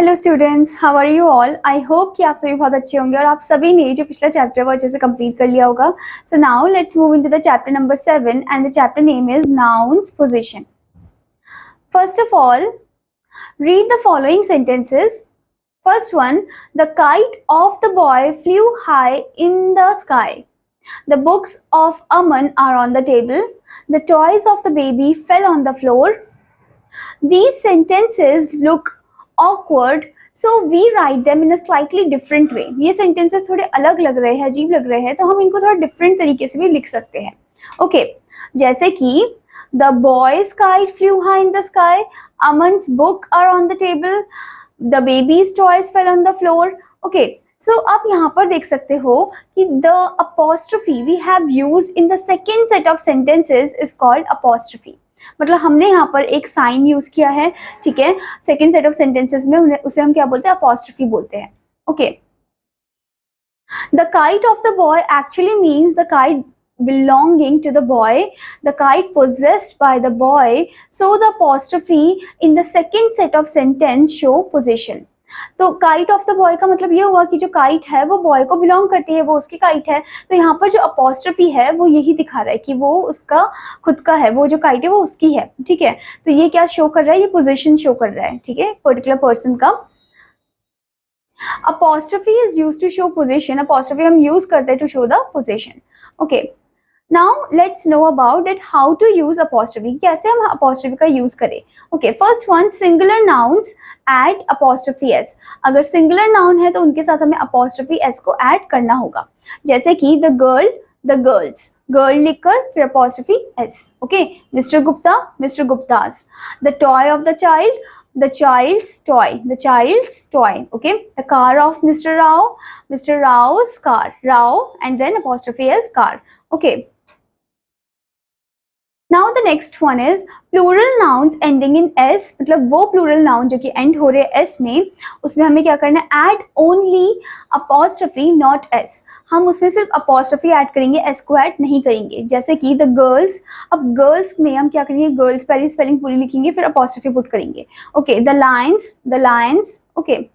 Hello students, how are you all. I hope कि आप सभी बहुत अच्छे होंगे और आप सभी ने जो पिछला चैप्टर वो अच्छे से कंप्लीट कर लिया होगा। So now let's move into the chapter number 7 and the chapter name is nouns position. First of all, read the following sentences. First one, the kite of the boy flew high in the sky. The books of Aman are on the table. The toys of the baby fell on the floor. These sentences look awkward, so we write them in a slightly different way. ये sentences थोड़े अलग लग रहे हैं, अजीब लग रहे हैं, तो हम इनको थोड़ा different तरीके से भी लिख सकते हैं. Okay, जैसे कि the boy's kite flew high in the sky, Aman's book are on the table, the baby's toys fell on the floor. Okay, so आप यहाँ पर देख सकते हो कि the apostrophe we have used in the second set of sentences is called apostrophe. मतलब हमने यहाँ पर एक साइन यूज किया है, ठीक है, सेकेंड सेट ऑफ सेंटेंसेस में उसे हम क्या बोलते हैं, अपॉस्ट्रोफी बोलते हैं. Okay, the kite of the boy actually means the kite belonging to the boy, the kite possessed by the boy, so the apostrophe in the second set of sentence show possession. तो kite of the boy का मतलब ये हुआ कि जो kite है वो boy को बिलोंग करती है, वो उसकी काइट है. तो यहाँ पर जो अपॉस्ट्रोफी है वो यही दिखा रहा है कि वो उसका खुद का है, वो जो काइट है वो उसकी है. ठीक है, तो ये क्या शो कर रहा है, ये पोजीशन शो कर रहा है. ठीक है, पर्टिकुलर पर्सन का. Apostrophe is used to show position. Apostrophe हम यूज करते हैं to show the position. Okay, Now let's know about it how to use apostrophe. कैसे हम apostrophe का use करें. Okay, first one, singular nouns add apostrophe s. अगर singular noun है तो उनके साथ हमें apostrophe s को add करना होगा. जैसे कि the girl, the girls, girl लिखकर फिर apostrophe s. Okay, Mr. Gupta, Mr. Guptas. The toy of the child, the child's toy, the child's toy. Okay, the car of Mr. Rao, Mr. Rao's car, Rao, and then apostrophe s car. Okay. Now the next one is plural nouns ending in s. मतलब वो plural noun जो कि end हो रहे हैं s में, उसमें हमें क्या करना है, add only apostrophe not s. हम उसमें सिर्फ apostrophe add करेंगे, s को add नहीं करेंगे. जैसे कि the girls, अब girls में हम क्या करेंगे, girls पहले spelling पूरी लिखेंगे फिर apostrophe put करेंगे. Okay, the lions. Okay.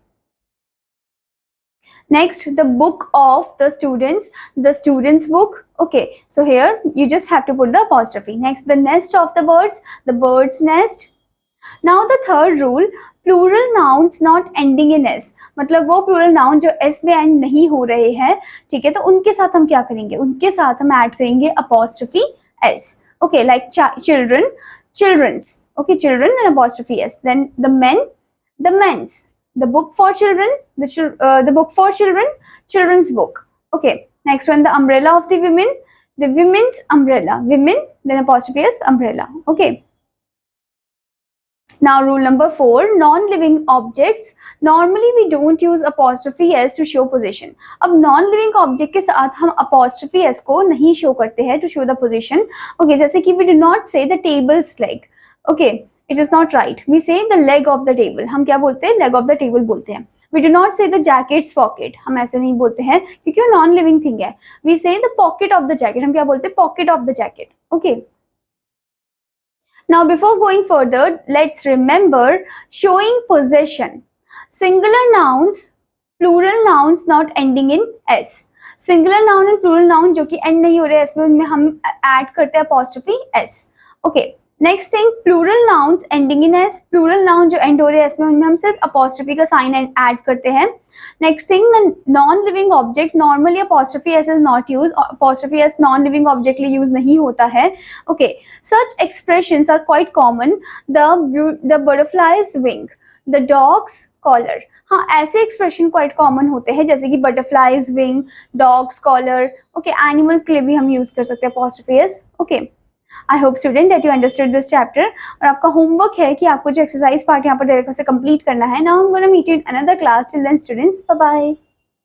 Next, the book of the students book. Okay, so here you just have to put the apostrophe. Next, the nest of the bird's nest. Now the third rule, plural nouns not ending in s. मतलब वो plural noun जो s में end नहीं हो रहे हैं, ठीक है, तो उनके साथ हम क्या करेंगे, उनके साथ हम add करेंगे apostrophe s. Okay, like children, children's. Okay, children and apostrophe s. Then the men, the men's. The book for children, the book for children, children's book. Okay, next one, the umbrella of the women, the women's umbrella, women, then apostrophe s umbrella. Okay. Now rule number 4, non-living objects. Normally we don't use apostrophe s to show position. अब non-living object के साथ हम apostrophe s को नहीं show करते हैं to show the position. Okay, जैसे कि we do not say the table's leg. Okay, it is not right. We say the leg of the table. हम क्या बोलते हैं, leg of the table बोलते हैं. We do not say the jacket's pocket. हम ऐसे नहीं बोलते हैं क्योंकि वो नॉन लिविंग थिंग है. We say the pocket of the jacket. हम क्या बोलते हैं, pocket of the jacket. Okay. Now before going further, let's remember showing possession. Singular nouns, plural nouns not ending in s. Singular noun and plural noun जो कि end नहीं हो रहे s में, उनमें हम add करते हैं apostrophe s. Okay. Next thing, plural nouns ending in S. Plural noun जो एंड हो रहे हैं एस में, उनमें हम सिर्फ अपॉस्ट्रोफी का साइन ऐड करते हैं. Next thing, non living object, normally apostrophe S is not use. Apostrophe S non living object लिए यूज नहीं होता है. Okay, such expressions are quite common. The butterfly's wing, the dog's collar. हाँ, ऐसे expression quite common होते हैं जैसे कि butterfly's wing, dog's collar. Okay, animal के लिए भी हम यूज कर सकते हैं apostrophe S. Okay, I hope student that you understood this chapter. और आपका होमवर्क है कि आपको जो एक्सरसाइज पार्ट यहाँ पर दे रखा है उसे कंप्लीट करना है. Now I'm going to meet you in another class. Till then students, bye bye.